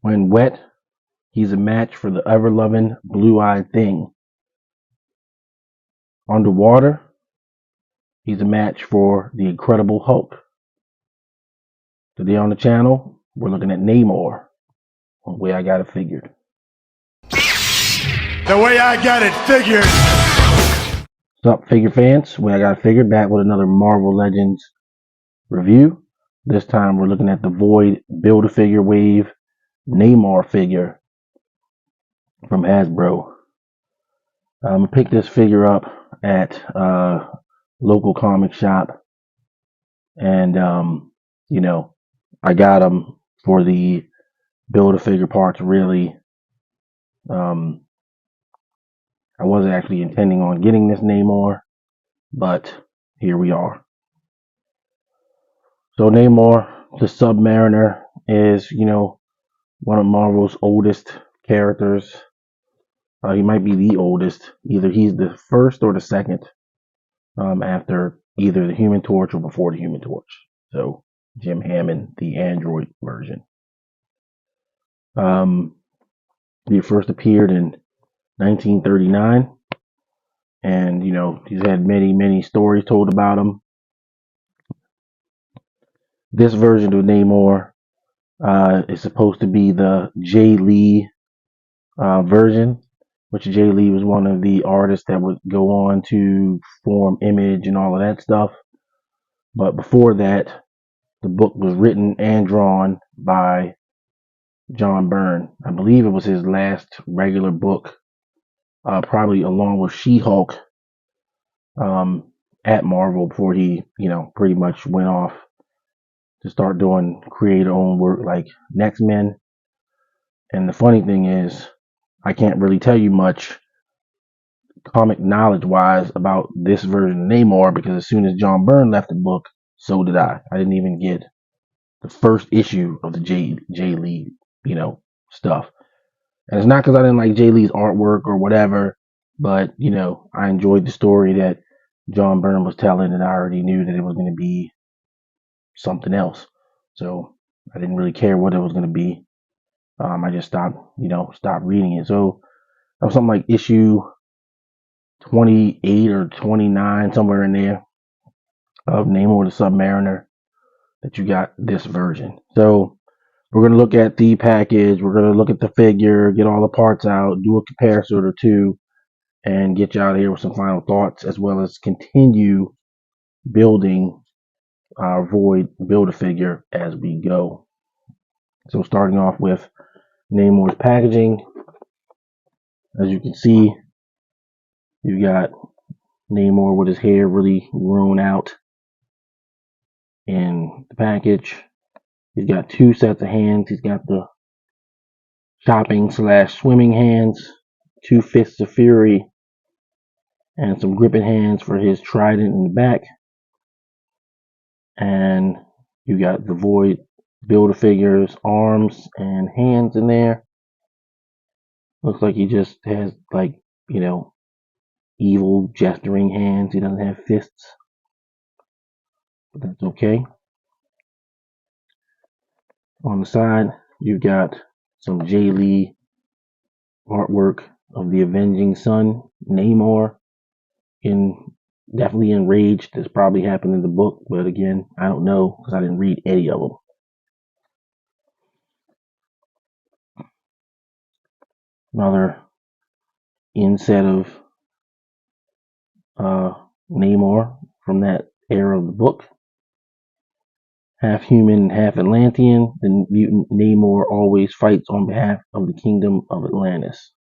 When wet, he's a match for the ever-loving blue-eyed thing. Underwater, he's a match for the Incredible Hulk. Today on the channel, we're looking at Namor, the way I got it figured. The way I got it figured. What's up, figure fans? Way I got it figured, back with another Marvel Legends review. This time we're looking at the Void Build-A-Figure Wave Namor figure from Hasbro. I picked this figure up at a local comic shop, and you know, I got them for the Build-A-Figure parts. Really, I wasn't actually intending on getting this Namor, but here we are. So Namor, the Submariner, is, one of Marvel's oldest characters. He might be the oldest. Either he's the first or the second, after either the Human Torch or before the Human Torch. So Jim Hammond, the android version. He first appeared in 1939, and he's had many stories told about him. This version of Namor is supposed to be the Jay Lee version, which Jay Lee was one of the artists that would go on to form Image and all of that stuff. But before that, the book was written and drawn by John Byrne. I believe it was his last regular book, probably along with She-Hulk, at Marvel, before he, pretty much went off to start doing creator own work like Next Men. And the funny thing is, I can't really tell you much comic knowledge wise about this version of Namor, because as soon as John Byrne left the book, so did I. I didn't even get the first issue of the Jay Lee, stuff. And it's not because I didn't like Jay Lee's artwork or whatever, but I enjoyed the story that John Byrne was telling, and I already knew that it was going to be something else. So I didn't really care what it was going to be. I just stopped reading it. So that was something like issue 28 or 29, somewhere in there, of Namor the Submariner, that you got this version. So we're going to look at the package, we're going to look at the figure, get all the parts out, do a comparison or two, and get you out of here with some final thoughts, as well as continue building our Void Build-A-Figure as we go. So starting off with Namor's packaging, as you can see, you got Namor with his hair really grown out in the package. He's got two sets of hands. He's got the chopping / swimming hands, two fists of fury, and some gripping hands for his trident in the back. And you got the Void Build-A-Figure's arms and hands in there. Looks like he just has, like, evil gesturing hands. He doesn't have fists, but that's okay. On the side, you've got some Jay Lee artwork of the Avenging Sun, Namor, definitely enraged. This probably happened in the book, but again, I don't know because I didn't read any of them. Another inset of Namor from that era of the book. Half human, half Atlantean, the mutant Namor always fights on behalf of the Kingdom of Atlantis.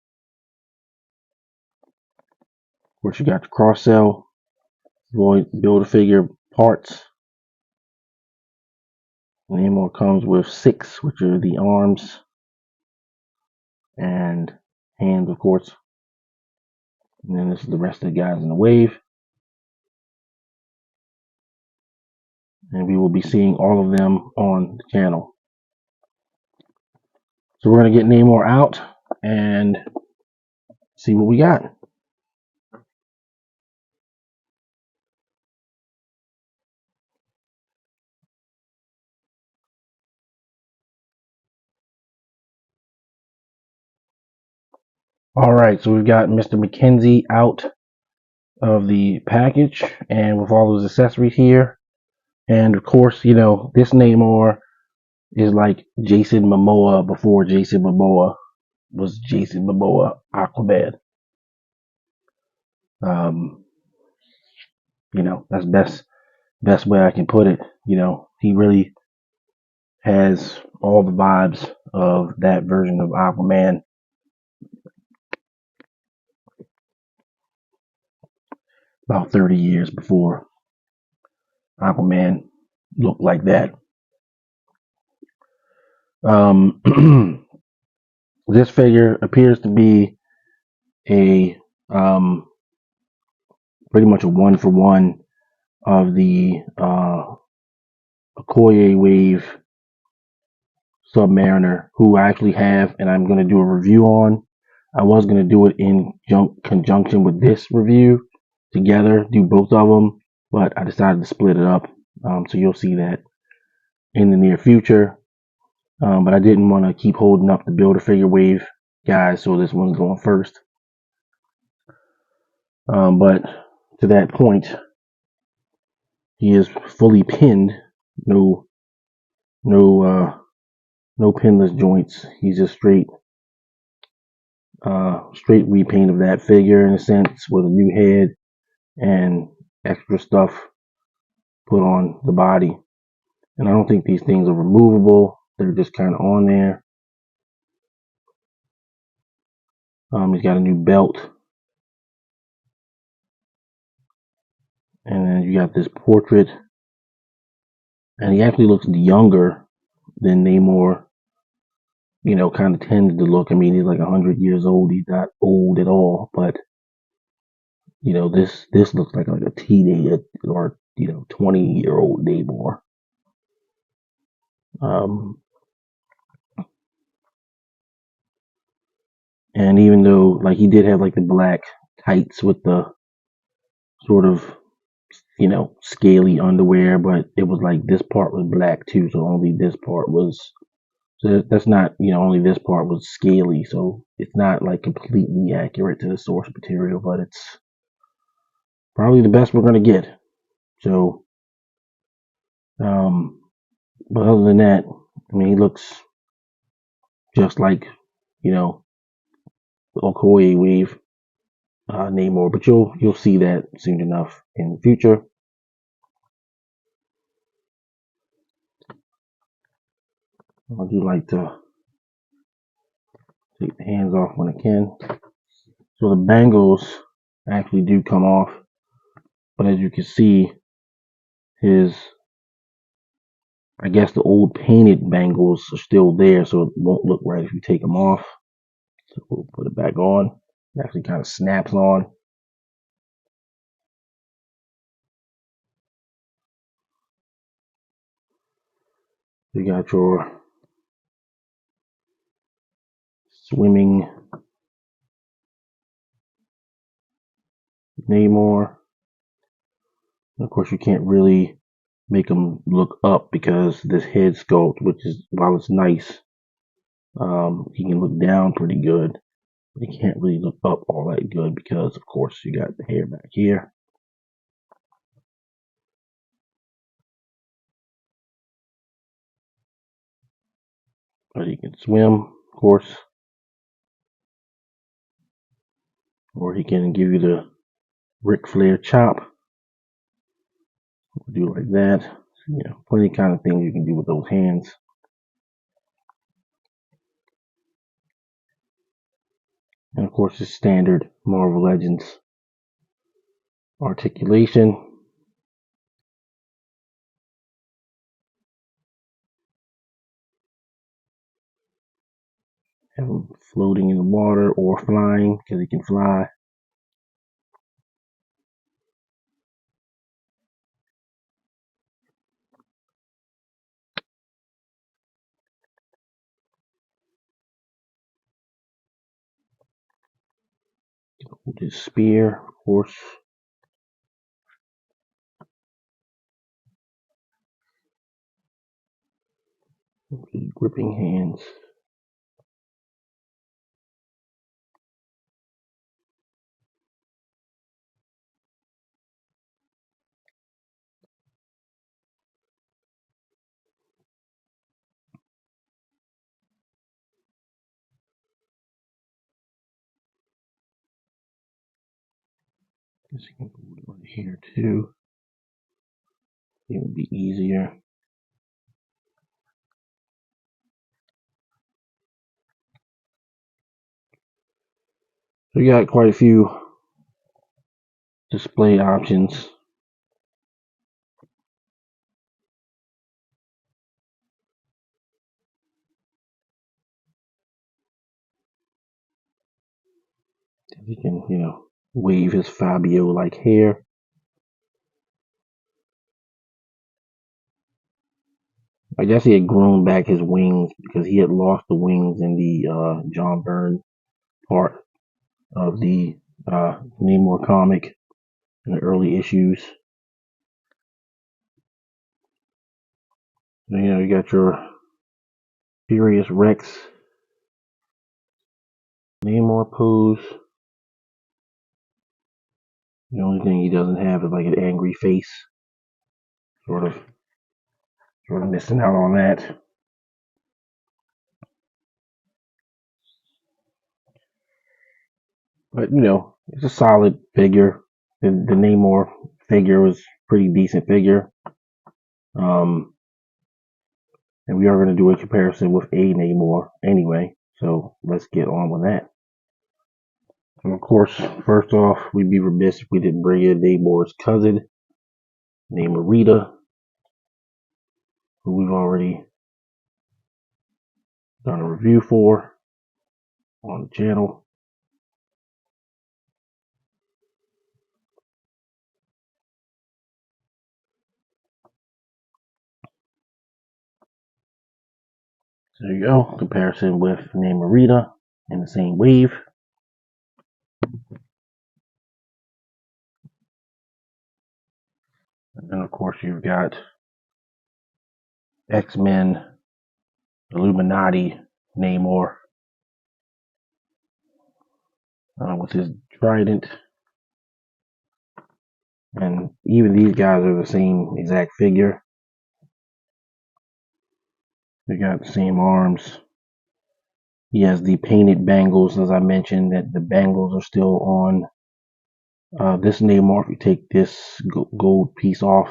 Of course, you got the cross-cell Void Build-A-Figure parts. Namor comes with 6, which are the arms and hands, of course. And then this is the rest of the guys in the wave. And we will be seeing all of them on the channel. So we're going to get Namor out and see what we got. All right, so we've got Mr. McKenzie out of the package and with all those accessories here. And of course, this Namor is like Jason Momoa before Jason Momoa was Jason Momoa Aquaman. Um, that's best way I can put it. He really has all the vibes of that version of Aquaman about 30 years before Aquaman looked like that. This figure appears to be a pretty much a one for one of the Okoye Wave Submariner, who I actually have, and I'm going to do a review on. I was going to do it in conjunction with this review together, do both of them, but I decided to split it up. So you'll see that in the near future. But I didn't want to keep holding up the Build a Figure Wave guys, so this one's going first. But to that point, he is fully pinned, no, no pinless joints. He's just straight repaint of that figure in a sense, with a new head and extra stuff put on the body. And I don't think these things are removable. They're just kind of on there. He's got a new belt. And then you got this portrait. And he actually looks younger than Namor, kind of tends to look. I mean, he's like 100 years old. He's not old at all. But, this looks like a teenager or, 20-year-old Namor. And even though, like, he did have like the black tights with the sort of, scaly underwear, but it was like this part was black too, so only this part was. So that's not, only this part was scaly, so it's not like completely accurate to the source material, but it's probably the best we're gonna get. So, but other than that, I mean, he looks just like, the Okoye Wave Namor, but you'll see that soon enough in the future. I do like to take the hands off when I can. So the bangles actually do come off, but as you can see, I guess the old painted bangles are still there, so it won't look right if you take them off. So we'll put it back on. It actually kind of snaps on. You got your swimming Namor. And of course, you can't really make them look up because this head sculpt, which is, while it's nice, you can look down pretty good. You can't really look up all that good because, of course, you got the hair back here. But he can swim, of course, or he can give you the Ric Flair chop. Do it like that. Plenty kind of things you can do with those hands. And of course, it's standard Marvel Legends articulation. Have him floating in the water or flying because he can fly. With his spear, of course. With his gripping hands. Guess you can put it right here too. It would be easier. So we got quite a few display options. He can, wave his Fabio-like hair. I guess he had grown back his wings because he had lost the wings in the John Byrne part of the Namor comic in the early issues. So, you got your Furious Rex Namor pose. The only thing he doesn't have is like an angry face. Sort of missing out on that. But it's a solid figure. The Namor figure was a pretty decent figure. And we are going to do a comparison with a Namor anyway. So let's get on with that. And of course, first off, we'd be remiss if we didn't bring in Namor's cousin, Namorita, who we've already done a review for on the channel. So there you go, comparison with Namorita in the same wave. And then of course you've got X-Men, Illuminati, Namor, with his trident. And even these guys are the same exact figure. They got the same arms. He has the painted bangles, as I mentioned, that the bangles are still on this Namor. If you take this gold piece off,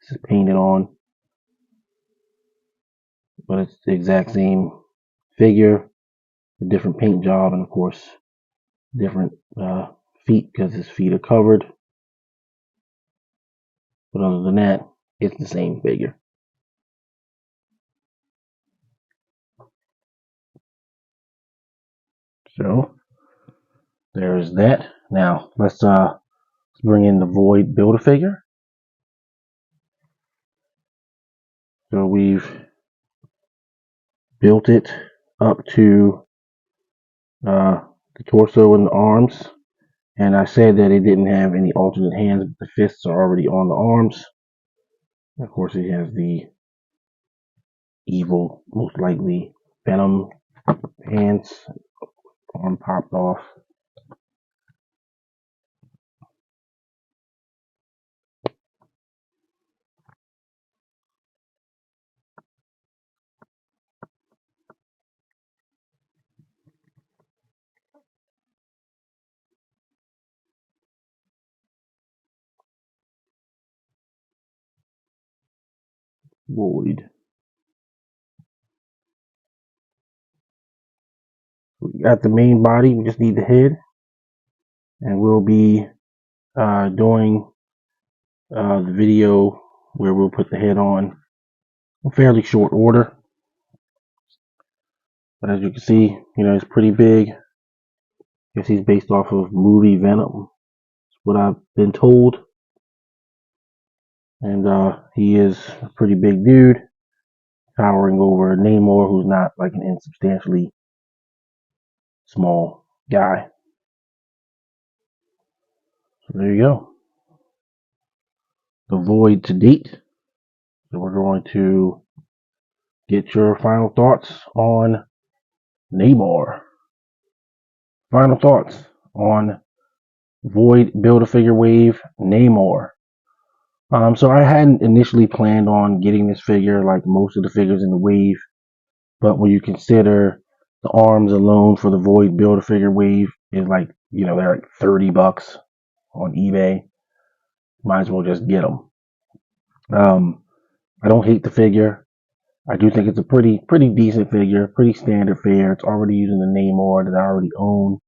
this is painted on. But it's the exact same figure, a different paint job, and of course, different feet because his feet are covered. But other than that, it's the same figure. So there's that. Now let's bring in the Void Build-A-Figure. So we've built it up to the torso and the arms, and I said that it didn't have any alternate hands, but the fists are already on the arms. And of course, it has the evil, most likely Venom hands, arm popped off. Void. We got the main body, we just need the head, and we'll be doing the video where we'll put the head on in fairly short order. But as you can see, it's pretty big. I guess he's based off of movie Venom. That's what I've been told. And he is a pretty big dude, towering over Namor, who's not like an insubstantially small guy. So there you go. The Void to date. So we're going to get your final thoughts on Namor. Final thoughts on Void Build-A-Figure Wave Namor. So I hadn't initially planned on getting this figure like most of the figures in the wave, but when you consider the arms alone for the Void Build-A-Figure Wave is like, they're like $30. on eBay. Might as well just get them. I don't hate the figure. I do think it's a pretty decent figure, pretty standard fare. It's already using the Namor that I already own.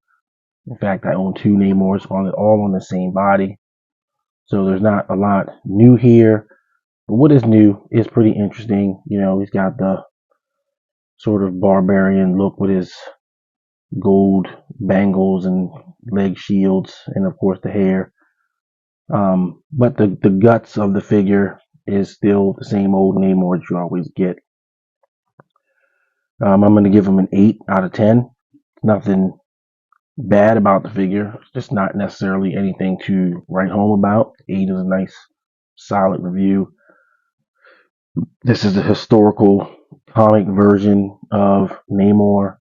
In fact, I own 2 Namors all on the same body. So there's not a lot new here. But what is new is pretty interesting. You know, he's got the sort of barbarian look with his gold bangles and leg shields and of course the hair. But the guts of the figure is still the same old Namor that you always get. I'm going to give him an 8 out of 10. Nothing bad about the figure. It's just not necessarily anything to write home about. 8 is a nice, solid review. This is the historical comic version of Namor.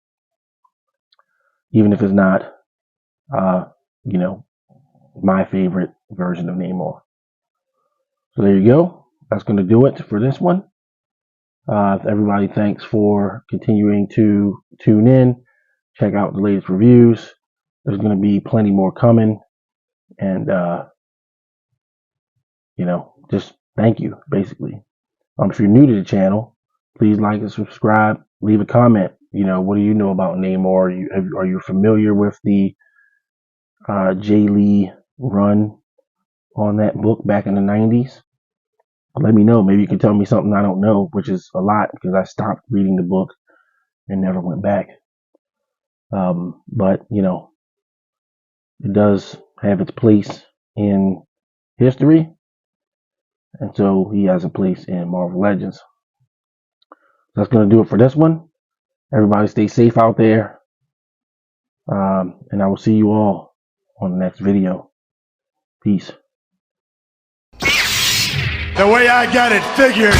Even if it's not, you know, my favorite version of Namor. So there you go. That's going to do it for this one. Everybody, thanks for continuing to tune in. Check out the latest reviews. There's going to be plenty more coming. And, you know, just thank you, basically. If you're new to the channel, please like and subscribe. Leave a comment. You know, what do you know about Namor? Are you familiar with the Jay Lee run on that book back in the 90s? Let me know. Maybe you can tell me something I don't know, which is a lot because I stopped reading the book and never went back. But, you know, it does have its place in history. And so he has a place in Marvel Legends. That's going to do it for this one. Everybody stay safe out there. And I will see you all on the next video. Peace. The way I got it figured.